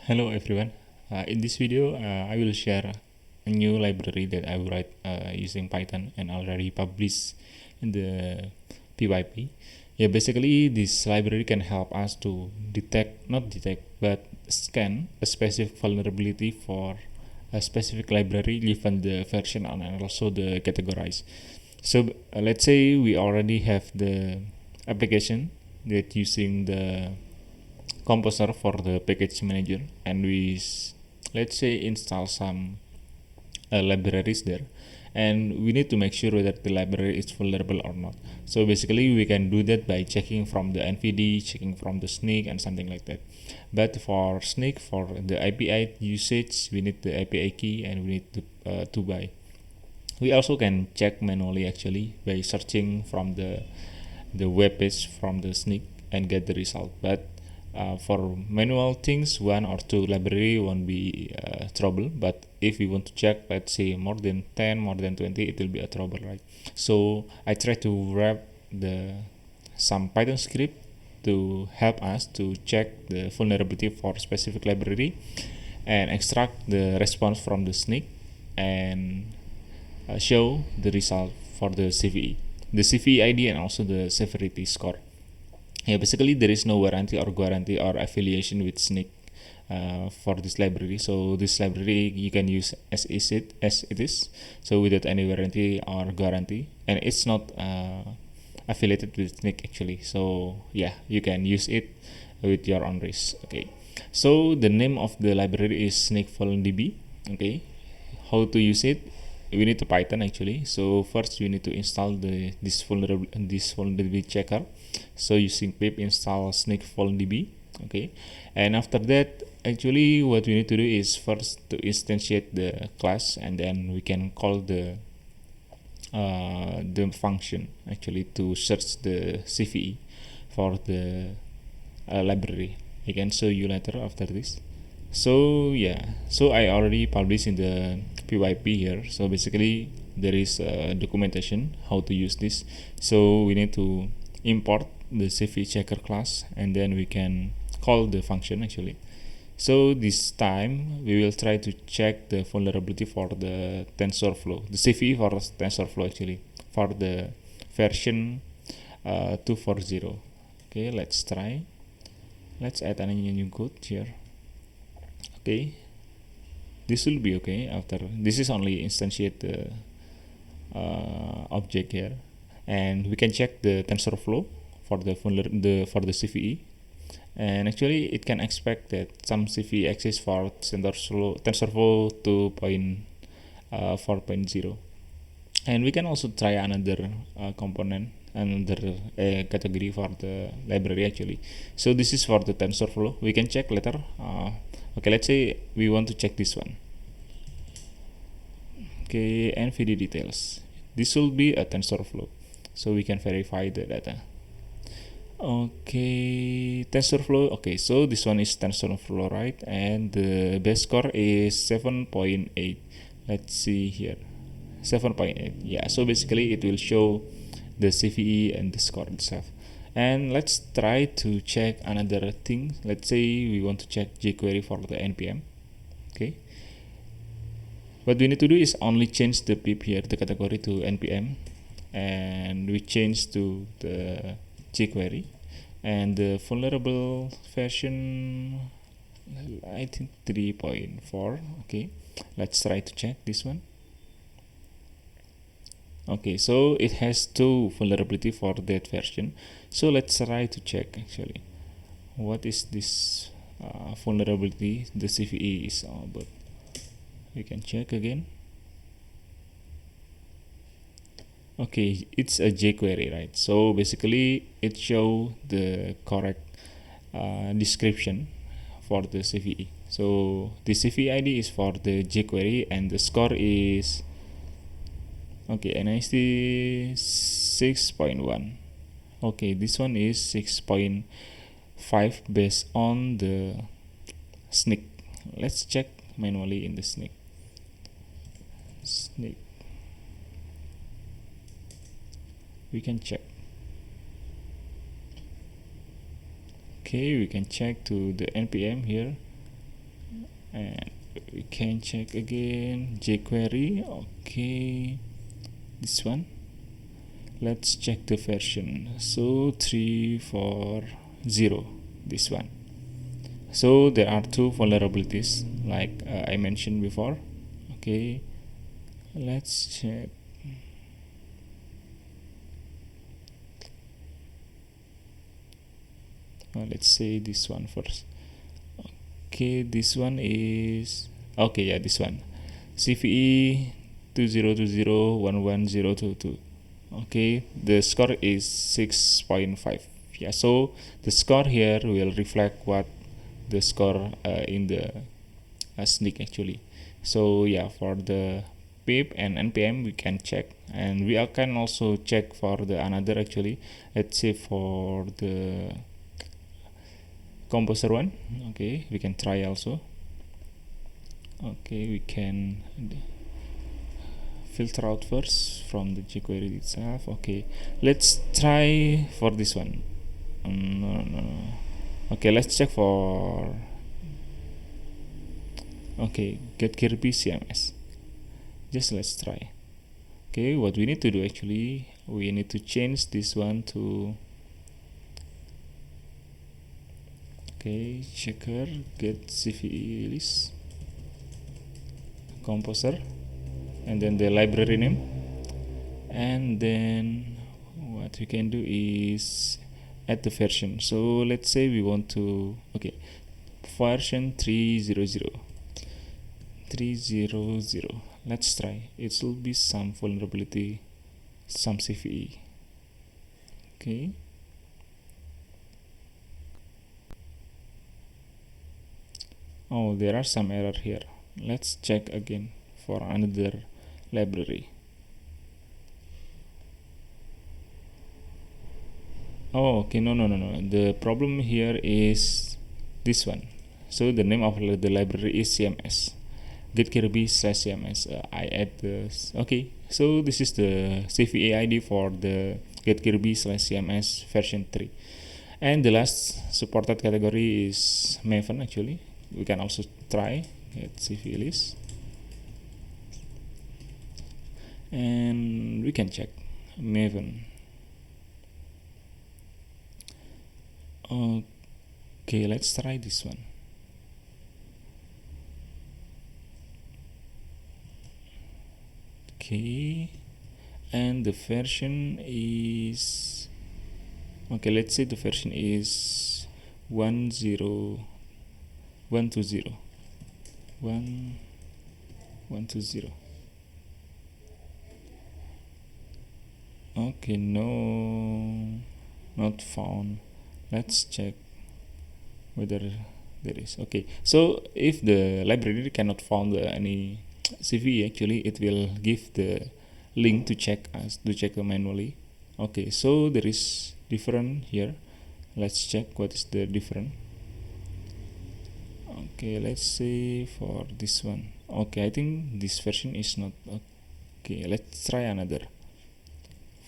Hello everyone. In this video, I will share a new library that I will write using Python and already published in the PYP. Yeah, basically this library can help us to not detect, but scan a specific vulnerability for a specific library given the version and also the categorize. So let's say we already have the application that using the composer for the package manager, and let's say install some libraries there, and we need to make sure whether the library is vulnerable or not. So basically we can do that by checking from the NVD, checking from the SNCC and something like that. But for SNCC, for the API usage, we need the API key and we need to buy. We also can check manually actually by searching from the web page from the SNCC and get the result. But for manual things, one or two library won't be trouble. But if we want to check, let's say more than 10, more than 20, it will be a trouble, right? So I try to wrap some Python script to help us to check the vulnerability for specific library and extract the response from the SNCC and show the result for the CVE, the CVE ID, and also the severity score. Yeah, basically there is no warranty or guarantee or affiliation with SNCC for this library. So this library you can use as it is, so without any warranty or guarantee, and it's not affiliated with SNCC actually. So yeah, you can use it with your own risk. Okay, so the name of the library is SNCC vulndb. Okay, how to use it? We need to Python actually. So first we need to install this vulnerability checker. So using pip install SNCC vulndb. Okay, and after that actually what we need to do is first to instantiate the class, and then we can call the function actually to search the CVE for the library. I can show you later after this. So yeah, so I already published in the PYP here. So basically there is documentation how to use this. So we need to import the CVE checker class, and then we can call the function actually. So this time we will try to check the vulnerability for the TensorFlow, the CVE for TensorFlow actually, for the version 240. Okay, let's try. Let's add a new code here. Okay, this will be okay. After this is only instantiate the object here, and we can check the TensorFlow for the CVE, and actually it can expect that some CVE exists for TensorFlow 2.4.0, and we can also try another component, another category for the library actually. So this is for the TensorFlow. We can check later. Okay, let's say we want to check this one. Okay, NVD details. This will be a TensorFlow, so we can verify the data. Okay, TensorFlow. Okay, so this one is TensorFlow, right? And the base score is 7.8. Let's see here, 7.8. Yeah, so basically it will show the CVE and the score itself. And let's try to check another thing. Let's say we want to check jQuery for the npm. Okay, what we need to do is only change the pip here, the category to npm, and we change to the jQuery, and the vulnerable version, I think 3.4. Okay, let's try to check this one. Okay, so it has two vulnerability for that version. So let's try to check actually what is this vulnerability the CVE is all about. We can check again. Okay, it's a jQuery, right? So basically it show the correct description for the CVE. So the CVE ID is for the jQuery, and the score is okay, NIST 6.1. Okay, this one is 6.5 based on the SNCC. Let's check manually in the SNCC. We can check. Okay, we can check to the npm here. and we can check again jQuery. Okay, this one, let's check the version. So 340, this one. So there are two vulnerabilities like I mentioned before. Okay, let's check. Let's say this one first. Okay, this one is okay. Yeah, this one, CVE 2020111022. Okay, the score is 6.5. Yeah, so the score here will reflect what the score in the SNCC actually. So yeah, for the pip and npm we can check, and we can also check for the another actually. Let's say for the composer one. Okay, we can try also. Okay, we can filter out first from the jQuery itself. Okay, let's try for this one. No. Okay, let's check for get Kirby CMS. Just let's try. Okay, what we need to do actually, we need to change this one to checker get CVE list composer, and then the library name, and then what we can do is add the version. So let's say we want to version 300. Let's try. It will be some vulnerability, some CVE. Okay, oh, there are some error here. Let's check again for another library. Oh, okay, no. The problem here is this one. So the name of the library is CMS. Get Kirby /CMS. I add this. Okay, so this is the CVE ID for the Get Kirby /CMS version 3. And the last supported category is Maven actually. We can also try get CVE list. And we can check Maven. Okay, let's try this one. Okay, and the version is let's say the version is 120. Okay, no, not found. Let's check whether there is. Okay, so if the library cannot find any CVE, actually it will give the link to check manually. Okay, so there is different here. Let's check what is the different. Okay, let's say for this one. Okay, I think this version is not okay. Let's try another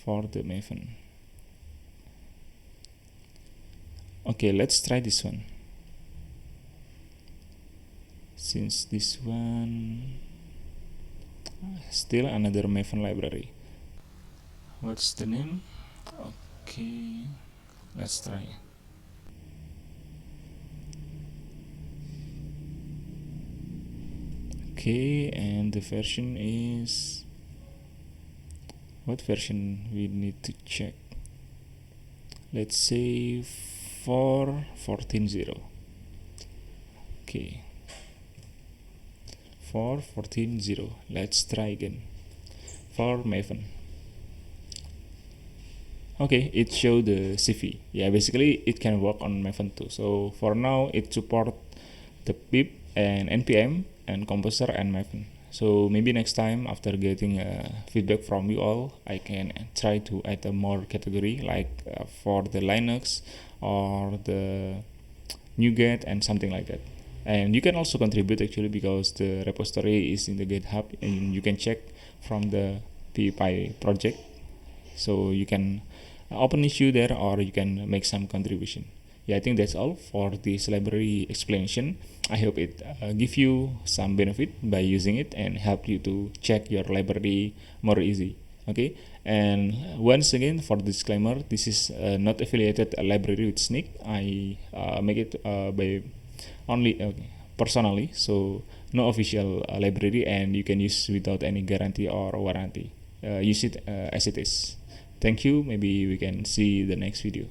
for the Maven. Okay, let's try this one. Since this one still another Maven library. What's the name? Okay, let's try. Okay, and the version is what version we need to check? Let's say 4.14.0. Okay, 4.14.0. Let's try again for Maven. Okay, it showed the CVE. Yeah, basically it can work on Maven too. So for now it support the pip and npm and composer and Maven. So maybe next time after getting feedback from you all, I can try to add a more category like for the Linux or the NuGet and something like that. And you can also contribute actually, because the repository is in the GitHub and you can check from the PewDiePie project. So you can open issue there, or you can make some contribution. Yeah, I think that's all for this library explanation. I hope it give you some benefit by using it and help you to check your library more easy. Okay, and once again for disclaimer, this is not affiliated library with Snyk. I make it by only personally, so no official library, and you can use without any guarantee or warranty. Use it as it is. Thank you. Maybe we can see the next video.